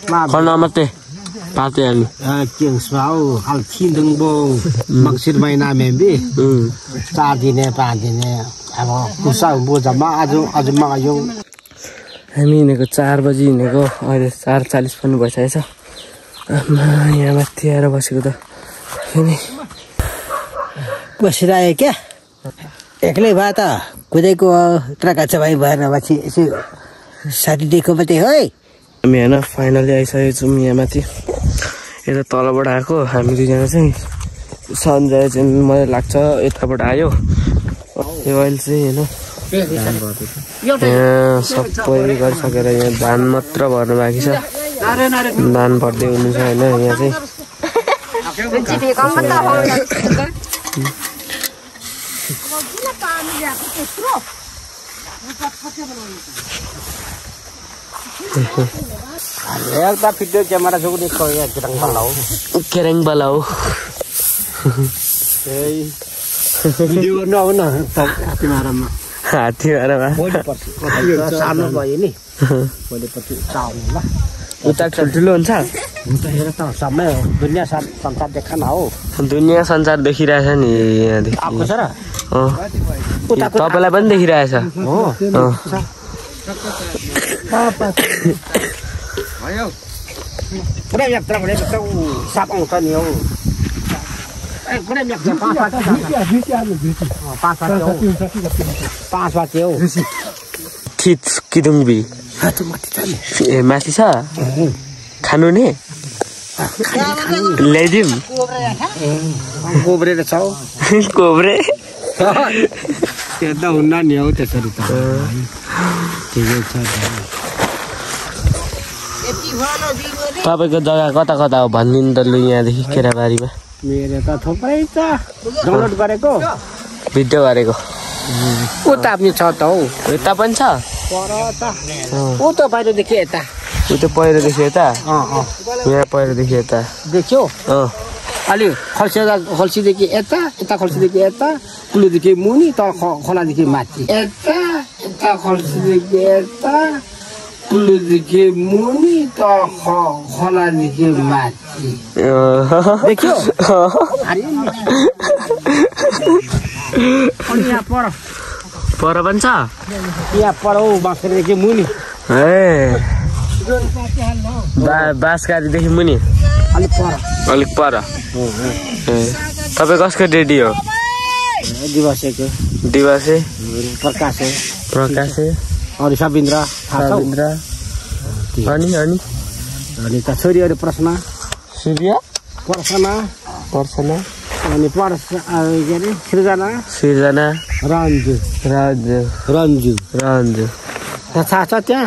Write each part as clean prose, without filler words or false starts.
Con nó mất đi. Ba tiền. Kiêng sáu hal chín đừng bông mặc xịt mày na mềm đi. Ta thì nè ba thì nè. Cú sao mua cho má azu má dùng. हामी हिँडेको 4 बजी हिँडेको अहिले 4:40 पनि भइसकेको छ यहाँ माथि आएर बसेको त बसिरहेको क्या एक्लै भए त कुदैको ट्रका छ भाइ भएर पछि यसो साथी दिएको मात्रै है हामी होइन फाइनली आइसकेको छौँ यहाँ माथि यता तलबाट आएको हामी दुईजना चाहिँ सनराइज चाहिँ मजा लाग्छ यताबाट आयो यो अहिले चाहिँ होइन यहाँ सबै गरिसकेर यहाँ धान मात्र भर्नु बाँकी छ धान भर्दै हुनु छ होइन यहाँ चाहिँ एउटा भिडियो क्यामेरा जोड्ने केरेङ बलाउ भिडियो गर्नु आउन हात्तीमारामा हात्तीमारामा सानो भयो नि भोलिपछि चाउनु ल उता ठुल्ठुलो हुन्छ हेर त सबै दुनियाँ संसार देखान हो दुनियाँ संसार देखिरहेछ नि यहाँदेखि आएको छ र तपाईँलाई पनि देखिरहेछ पुरै यात्रा भनेको त साप आउँछ नि हौ पाँच बाटी हौ ठिच किदुङ्बी ए माथि छ खानु नि ल्याइदिउँ गोब्रे छ कोब्रे त्यो त हुन्न नि हौ त्यसरी त ठिकै छ तपाईँको जग्गा कता कता हो भनिदिनु त लु यहाँदेखि केराबारीमा मेरो त थुप्रै छ डाउनलोड गरेको भिडियो गरेको उता पनि छ त हौ यता पनि छ पर त ऊ त बाहिरदेखि यता ऊ त्यो पहिरोदेखि यता यहाँ पहिरोदेखि यता देख्यो अलि खल्सीदेखि यता खल्सीदेखि यता कुलोदेखि मुनि त खोलादेखि माथि यता खल्सीदेखि यता कुलोदेखि मुनि त खोलादेखि माथि देख्यो यहाँ पर पनि छ यहाँ पर हौ बाँसकारीदेखि मुनि ए बाँसकारीदेखि मुनि अलिक पर तपाईँ कसको डेडी हो दिवासे प्रकाशे अनि सबिन्द्र अनि त छोरीहरू प्रश्न सूर्य पर्सना अनि के अरे सृजना रन्जु थाहा छ त्यहाँ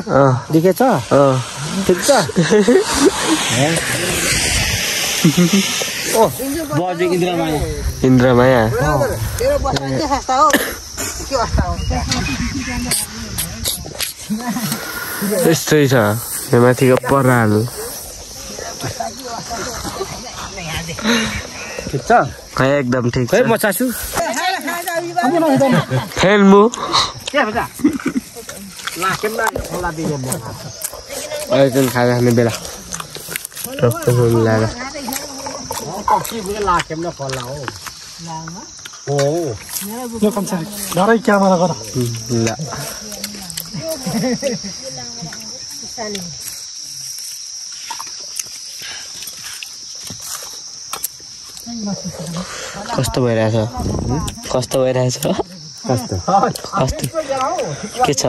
देखेछ ठिक छ इन्द्रमाया यस्तै छ यहाँ माथिको पराल ठिक छ एकदम ठिक छ म चासु फेल्मु अहिले चाहिँ खाजा खाने बेला लगाएर घरै क्यामेरा गर ल कस्तो भइरहेछ के छ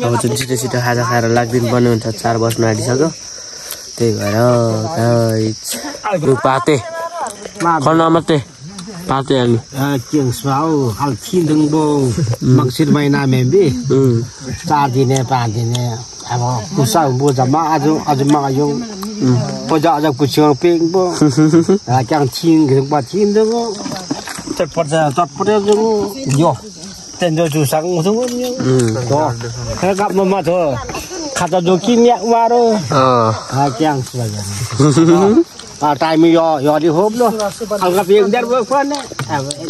अब जुन छिटो खाजा खाएर लाग्दिनु पर्ने हुन्छ 4 बज्न आँटिसक्यो त्यही भएर पाते खर्न मात्रै पाते हामी kiêng sáu hal chín đừng bông mặc xịt mày na mềm đi ta thì nè ba thì nè cú sao mua cho má azu má dùng bây giờ cú chiều pin bông chẳng chín cái ba chín đó chặt bớt dùng yo tên cho chủ sáng xuống đó cái gặp mà thôi khát cho dùng kim nhẹ qua rồi chẳng sao tai mi yo di hop lo al yang dar ba fan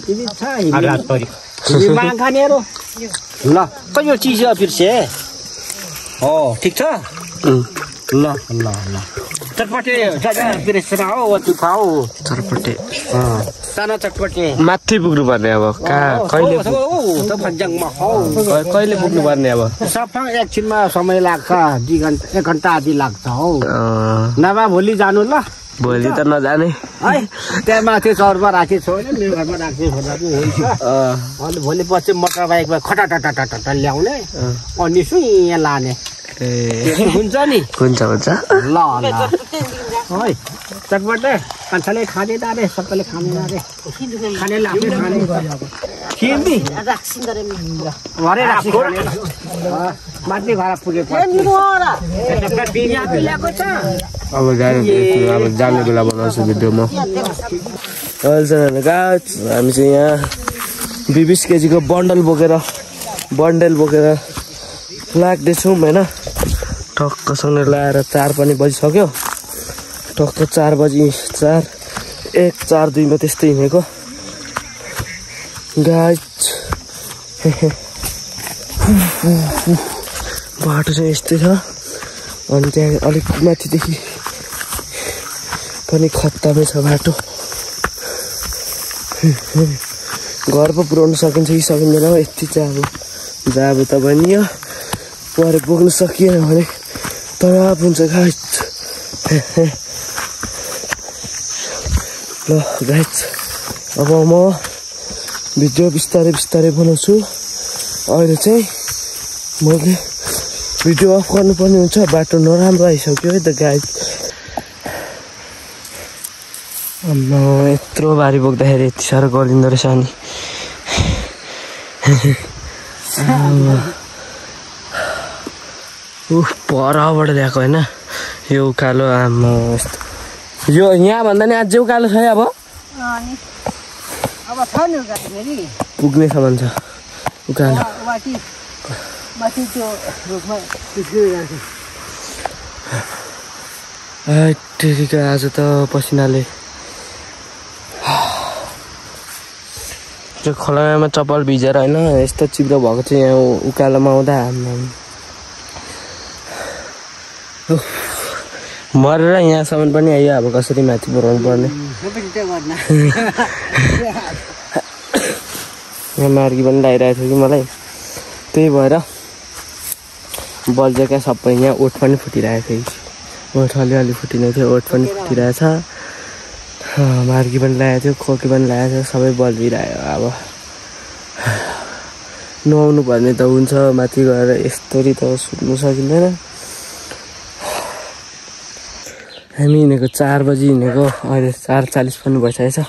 ini sai ada tori ni mang kan ero la ko yo chi se fir se हो ठिक छ ल ल ल चटपटे बिरेसना हो तु खाऊ चटपटे सानो चटपटे माथि पुग्नु पर्ने अब कहिले त भजङमा हो कहिले पुग्नु पर्ने अब सफा एकछिनमा समय लाग्छ 2 घण्टा 1 घण्टा आदि लाग्छ हो नभए भोलि जानु ल भोलि त नजाने है त्यहाँ माथि चौरमा राखे छोएर मेरो घरमा राखे भन्दा पनि हुन्छ अनि भोलि पछि मोटर बाइकमा खटाटटाटटा ल्याउने अनि सुइँ लाने हुन्छ नि हुन्छ हुन्छ ल ल है चटपटे कान्छाले खाने दारे सबैले खाने दारे खाने लाग्ने खाने खिर्दी घरै राख्छु खाने माथि घर पुगेको अब जाने बेला बनाउँछु भिडियोमा गाइस हामी चाहिँ यहाँ 20 केजीको बन्डल बोकेर लाग्दैछौँ होइन ठक्कसँग लगाएर 4 पनि बजिसक्यो ठक्क 4 बजी 4 1 4 2 मा त्यस्तै हिँडेको गाइस बाटो चाहिँ यस्तै छ अनि त्यहाँ अलिक माथिदेखि पनि खत्तमै छ बाटो घर पो पुऱ्याउनु सकिन्छ कि सकिँदैन यति चाहिँ अब जाब त बनियो परे पुग्नु सकिएन भने तराप हुन्छ गाइस ल गाइस अब म भिडियो बिस्तारै बनाउँछु अहिले चाहिँ मैले भिडियो अफ गर्नुपर्ने हुन्छ बाटो नराम्रो आइसक्यो है त गाइस यत्रो बारी बोक्दाखेरि यति साह्रो गलिँदो रहेछ अनि परबाट ल्याएको होइन यो उकालो आमा यस्तो यो यहाँ भन्दा नि अझै उकालो छ है अब पुग्ने सम्म छ उकालो आज त पसिनाले त्यो खोलामा चप्पल भिजेर होइन यस्तो चिप्लो भएको चाहिँ यहाँ उकालोमा आउँदा मरेर यहाँसम्म पनि आइयो अब कसरी माथि पुऱ्याउनु पर्ने यहाँ मार्गी पनि लगाइरहेको थियो कि मलाई त्यही भएर बल्झेका सबै यहाँ ओठ पनि फुटिरहेको थियो ओठ अलिअलि फुटिने थियो ओठ पनि फुटिरहेछ मार्गी पनि लगाएको थियो खोकी पनि लगाएको थियो सबै बल्झिरह्यो अब नुहाउनु पर्ने त हुन्छ माथि गएर यस्तरी त सुत्नु सकिँदैन हामी हिँडेको 4 बजी हिँडेको अहिले 4:40 पनि भइसकेको छ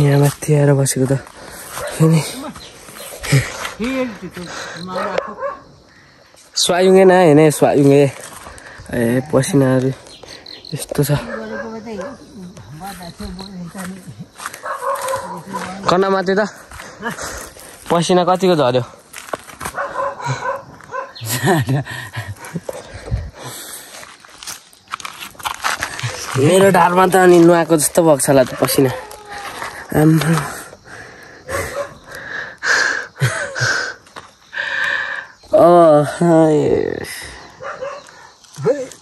यहाँ माथि आएर बसेको त स्वायुङे न होइन स्वायुङे ए पसिनाहरू यस्तो छ कन्ना माथि त पसिना कतिको झऱ्यो मेरो ढाडमा त अनि नुहाएको जस्तो भएको छ होला त पसिना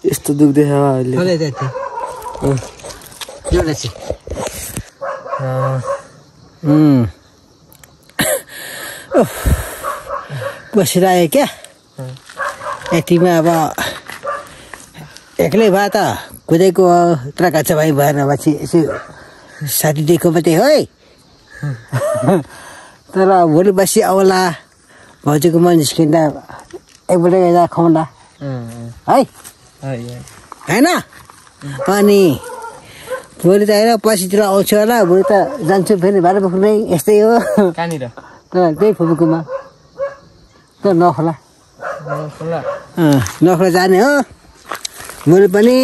यस्तो दुख्दैछ अहिले बसिरह्यो क्या यतिमा अब एक्लै भए त कुदैको त्राकाचा भाइ भएर पछि यसो साथी दिएको मात्रै है तर भोलि बसी आउला भाउजूको मन निस्किँदा एकपल्ट यता खुवाउँला है होइन अनि भोलि त होइन पछितिर आउँछु होला भोलि त जान्छु फेरि भाडा बोक्नै यस्तै हो कहाँनिर तर त्यही फुपूकोमा त नखोला नखोला जाने हो मैले पनि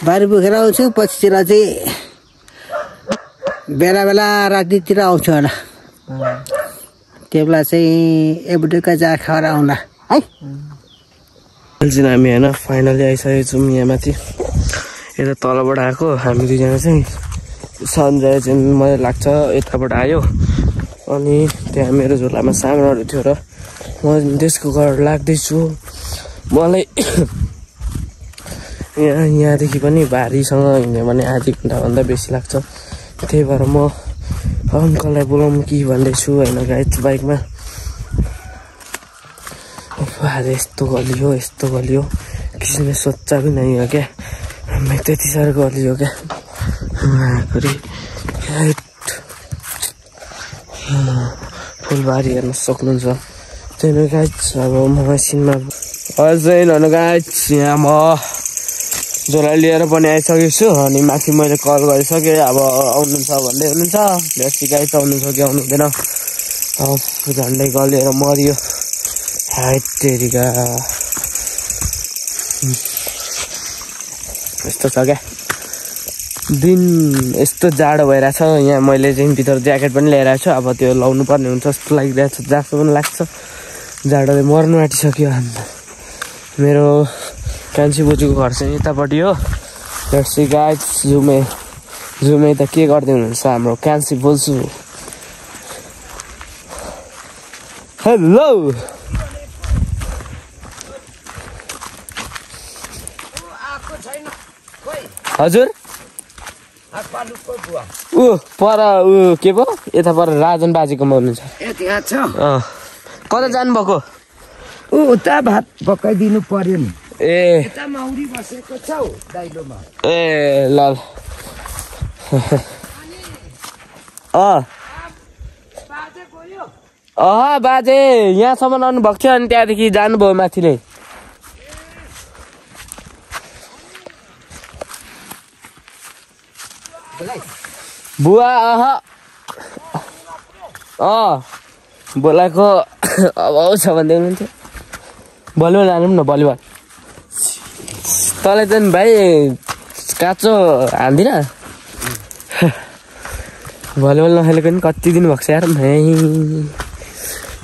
बारी बोकेर आउँछु पछितिर चाहिँ बेला बेला रातितिर आउँछु होला त्यो बेला चाहिँ एबुटेका जा खाएर आउँला है हामी होइन फाइनली आइसकेको छौँ यहाँ माथि यता तलबाट आएको हामी दुईजना चाहिँ सनराइज चाहिँ मलाई लाग्छ यताबाट आयो अनि त्यहाँ मेरो झोलामा सामानहरू थियो र म त्यसको घर लाग्दैछु मलाई यहाँदेखि पनि भारीसँग हिँड्यो भने आधी घन्टाभन्दा बेसी लाग्छ। त्यही भएर म अङ्कललाई बोलाउँ कि भन्दैछु होइन गाइज बाइकमा। यस्तो गलियो किसी ने सोचा भी नहीं है क्या मैं त्यति साह्रो गलियो क्या फुलबारी हेर्न सक्नुहुन्छ। त्यही नै गाइज अब मसिनमा अझै नन गाइज यहाँ म जसलाई लिएर पनि आइसकेको छु अनि माथि मैले कल गरिसकेँ अब आउनुहुन्छ भन्दै हुनुहुन्छ। बेसी गाइज आउनुहुन्छ कि आउनु हुँदैन झन्डै गलेर मरियो हाइट टेरिका यस्तो छ क्या दिन यस्तो जाडो भइरहेछ यहाँ। मैले चाहिँ भित्र ज्याकेट पनि ल्याएर छु अब त्यो लाउनु पर्ने हुन्छ जस्तो लागिरहेछ जस्तो पनि लाग्छ जाडोले मर्नु आँटिसक्यो। अन्त मेरो कान्छी बोजूको घर चाहिँ यतापट्टि हो। हेर्सी गाइज जुमे त के गर्दै हुनुहुन्छ हाम्रो कान्छी बोजू। हेलो हजुर ऊ पर ऊ के पो यता पर राजन बाजेकोमा हुनुहुन्छ। कता जानुभएको? उता भात पकाइदिनु पर्यो नि। ए माउरी बसेको छ दाइलोमा। ए ल बाजे यहाँसम्म आउनुभएको थियो अनि त्यहाँदेखि जानुभयो माथिले। बुवा बोलाएको अब आउँछ भन्दै हुनुहुन्थ्यो। भलिबल हालौँ न भलिबल। तँलाई त भाइ काँचो हान्दिन भलिबल नखेलेको नि कति दिन भएको छ यार।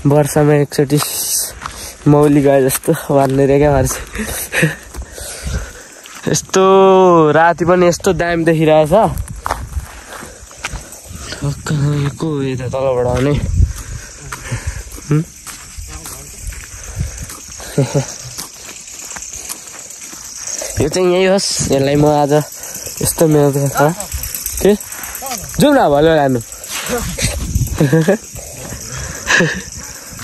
वर्षमा एकचोटि मौली गए जस्तो भन्ने रे क्या भएर यस्तो राति पनि यस्तो दामी देखिरहेछ। को यता तलबाट आउने यो चाहिँ यही होस्। यसलाई म आज यस्तो मिल्दैन के जाउँ न भलिबल हान्नु।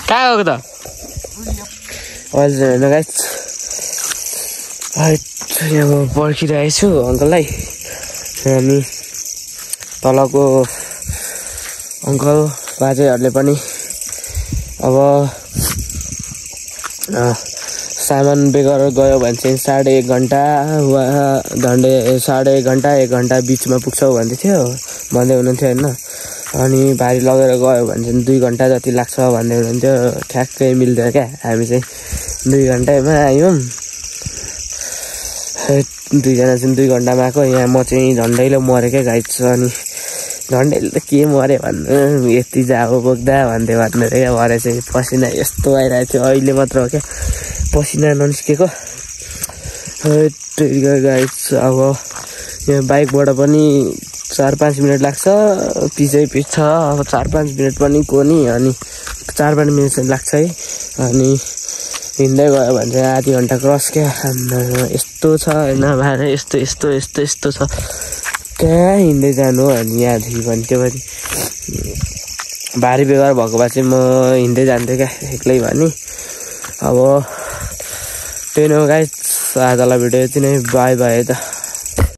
कहाँ गएको त? हजुर होइन गाइस यहाँ म पर्खिरहेको छु अङ्कललाई। अनि तलको अङ्कल बाजेहरूले पनि अब सामान बेगर गयो भने चाहिँ 1.5 घन्टा वा झन्डै 1.5 घन्टा 1 घन्टा बिचमा पुग्छौ भन्दै हुनुहुन्थ्यो होइन। अनि भारी लगेर गयो भने चाहिँ 2 घन्टा जति लाग्छ भन्दै हुनुहुन्थ्यो। ठ्याक्कै मिल्दैन क्या हामी चाहिँ 2 घन्टामा आयौँ। 2 जना चाहिँ 2 घन्टामा आएको। यहाँ म चाहिँ झन्डैले मरेँ क्या गाइड छ। अनि झन्डैले त के मऱ्यो भन्नु यति जाबो बोक्दा भन्दै रे क्या भरे चाहिँ पसिना यस्तो आइरहेको थियो। अहिले मात्र हो क्या पसिना ननिस्केको गाइड। अब यहाँ बाइकबाट पनि 4-5 मिनट लाग्छ पिछै छ। अब 4-5 मिनट पनि को नि अनि 4-5 मिनट चाहिँ लाग्छ है। अनि हिँड्दै गयो भने चाहिँ आधी घन्टा क्रस क्या। यस्तो छ होइन भाडा यस्तो छ कहाँ हिँड्दै जानु अनि यहाँदेखि भने त्यो पनि भारी बेगर भएको भए चाहिँ म हिँड्दै जान्थेँ क्या एक्लै भने। अब त्यही नै हो गाइस आजलाई भिडियो यति नै बाई बाई त।